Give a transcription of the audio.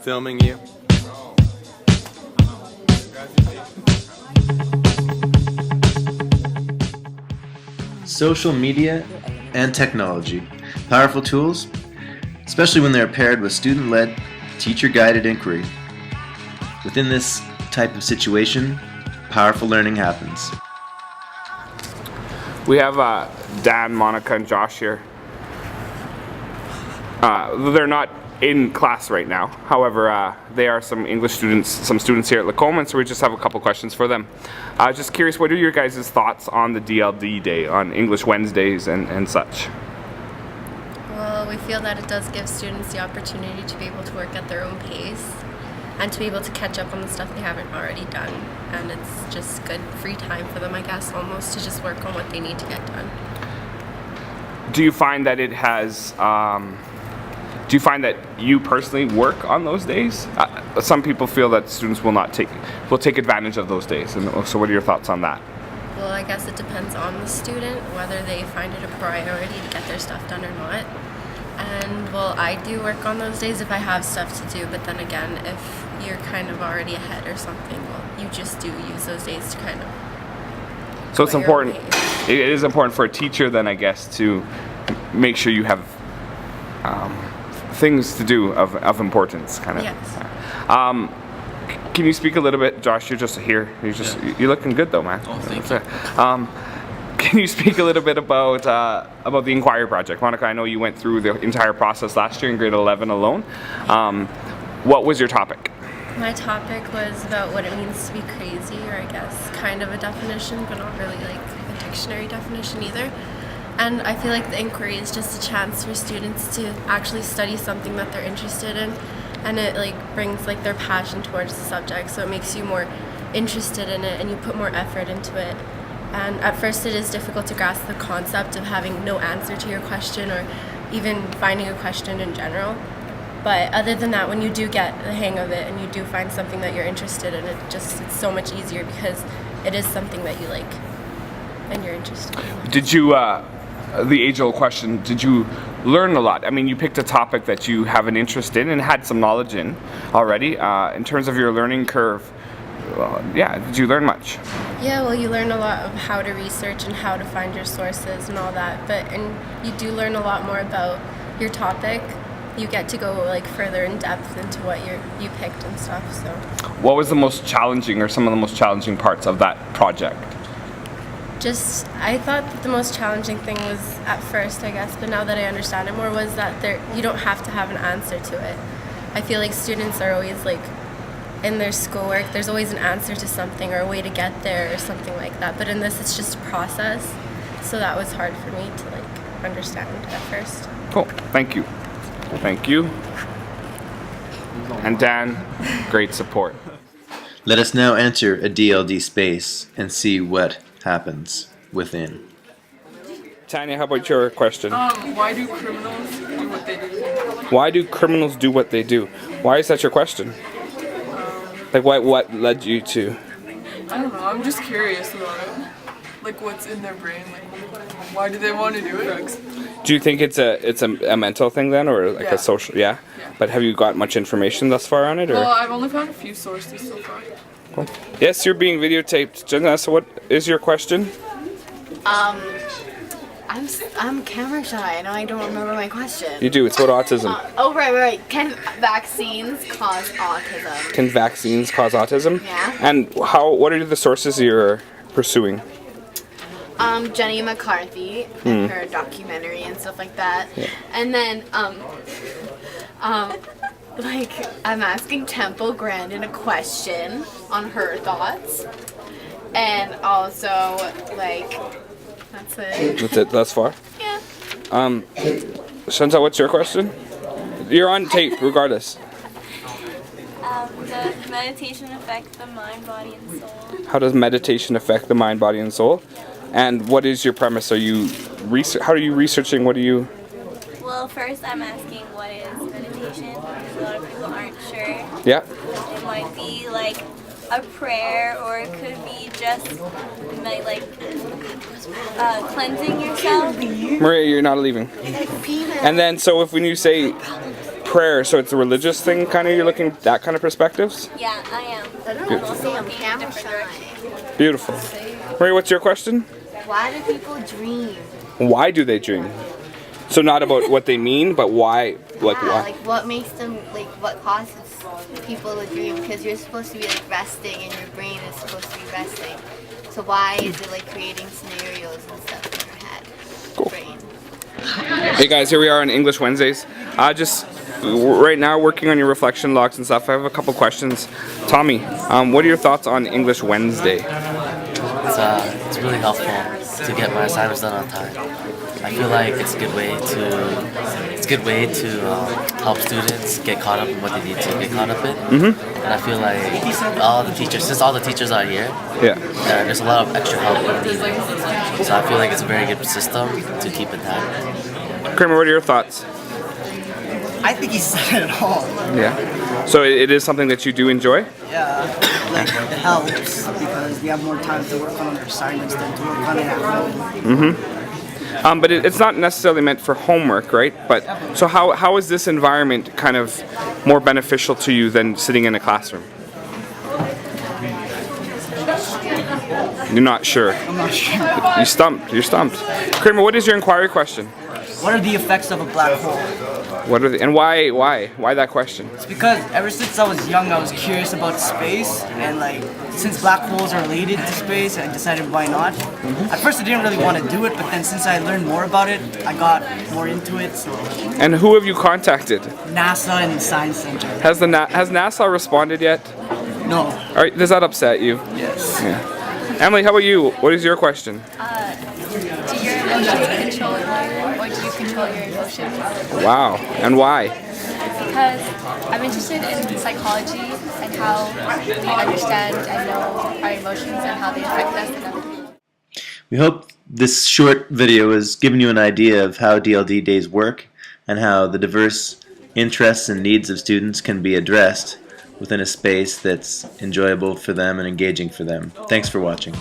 filming you. Social media and technology. Powerful tools, especially when they're paired with student-led, teacher-guided inquiry. Within this type of situation, powerful learning happens. We have Dan, Monica, and Josh here. They're not in class right now. However, they are some English students, some students here at Lacombe, and so we just have a couple questions for them. Just curious, what are your guys' thoughts on the DLD day, on English Wednesdays and such? Well, we feel that it does give students the opportunity to be able to work at their own pace and to be able to catch up on the stuff they haven't already done. And it's just good free time for them, I guess, almost, to just work on what they need to get done. Do you find that it has, do you find that you personally work on those days? Some people feel that students will take advantage of those days. And so what are your thoughts on that? Well, I guess it depends on the student, whether they find it a priority to get their stuff done or not. And, well, I do work on those days if I have stuff to do, but then again, if you're kind of already ahead or something, well, you just do use those days to kind of... So it's important, it is important for a teacher then, I guess, to make sure you have things to do of importance, kind of. Yes. Can you speak a little bit, Josh? You're just here. You're looking good though, man. Oh, thank you. Can you speak a little bit about the Inquiry Project? Monica, I know you went through the entire process last year in grade 11 alone. What was your topic? My topic was about what it means to be crazy, or I guess kind of a definition, but not really like a dictionary definition either. And I feel like the inquiry is just a chance for students to actually study something that they're interested in, and it like brings like their passion towards the subject, so it makes you more interested in it and you put more effort into it. And at first it is difficult to grasp the concept of having no answer to your question, or even finding a question in general. But other than that, when you do get the hang of it and you do find something that you're interested in, it's so much easier because it is something that you like and you're interested in. Did you, the age-old question, did you learn a lot? I mean, you picked a topic that you have an interest in and had some knowledge in already. In terms of your learning curve, did you learn much? Yeah, well, you learn a lot of how to research and how to find your sources and all that, and you do learn a lot more about your topic. You get to go like further in depth into what you picked and stuff. So, what was the most challenging, or some of the most challenging parts of that project? I thought that the most challenging thing was at first, I guess, but now that I understand it more, was that you don't have to have an answer to it. I feel like students are always like, in their schoolwork, there's always an answer to something or a way to get there or something like that. But in this, it's just a process. So that was hard for me to like understand at first. Cool. Thank you. Thank you. And Dan, great support. Let us now enter a DLD space and see what happens within. Tanya, how about your question? Why do criminals do what they do? Why do criminals do what they do? Why is that your question? Like, what led you to? I don't know, I'm just curious about it. Like, what's in their brain? Like, why do they want to do it? Do you think it's a mental thing then, or like a social? Yeah? But have you got much information thus far on it, or? Well, I've only found a few sources so far. Cool. Yes, you're being videotaped. Jenna, so what is your question? I'm camera shy and I don't remember my question. You do. It's about autism. Right. Can vaccines cause autism? Can vaccines cause autism? Yeah. And what are the sources you're pursuing? Jenny McCarthy and her documentary and stuff like that. Yeah. And then like I'm asking Temple Grandin a question on her thoughts. And also like that's it. That's it thus far? Yeah. Chantal, what's your question? You're on tape regardless. Does meditation affect the mind, body, and soul? How does meditation affect the mind, body, and soul? And what is your premise? How are you researching? What do you? Well, first I'm asking what is meditation, because a lot of people aren't sure. Yeah. It might be like a prayer, or it could be just cleansing yourself. Maria, you're not leaving. And then, so when you say prayer, so it's a religious thing, kind of. You're looking at that kind of perspectives. Yeah, I am. Good. I'm also looking in different directions. Beautiful. Marie, what's your question? Why do people dream? Why do they dream? So not about what they mean, but why? Like Yeah, why? like what makes them, like what causes people to dream? Because you're supposed to be like resting and your brain is supposed to be resting. So why is it like creating scenarios and stuff in your head? Cool. Brain. Hey guys, here we are on English Wednesdays. Just right now working on your reflection logs and stuff. I have a couple questions. Tommy, what are your thoughts on English Wednesday? It's really helpful to get my assignments done on time. I feel like it's a good way to help students get caught up in what they need to get caught up in. And I feel like since all the teachers are here, there's a lot of extra help needed. So I feel like it's a very good system to keep intact. Kramer, what are your thoughts? I think he said it all. Yeah. So it is something that you do enjoy? Yeah, like it helps because we have more time to work on our assignments than to work on it at home. But it's not necessarily meant for homework, right? But so how is this environment kind of more beneficial to you than sitting in a classroom? You're not sure. I'm not sure. You stumped. You're stumped. Kramer, what is your inquiry question? What are the effects of a black hole? What are and why that question? It's because ever since I was young, I was curious about space, and like since black holes are related to space, I decided why not. At first, I didn't really want to do it, but then since I learned more about it, I got more into it. So And who have you contacted? NASA and the Science Center. Has NASA responded yet? No. All right, does that upset you? Yes. Yeah. Emily, how about you? What is your question? Do your emotions control you, or do you control your emotions? Wow. And why? Because I'm interested in psychology and how we understand and know our emotions and how they affect us and other people. We hope this short video has given you an idea of how DLD days work and how the diverse interests and needs of students can be addressed within a space that's enjoyable for them and engaging for them. Thanks for watching.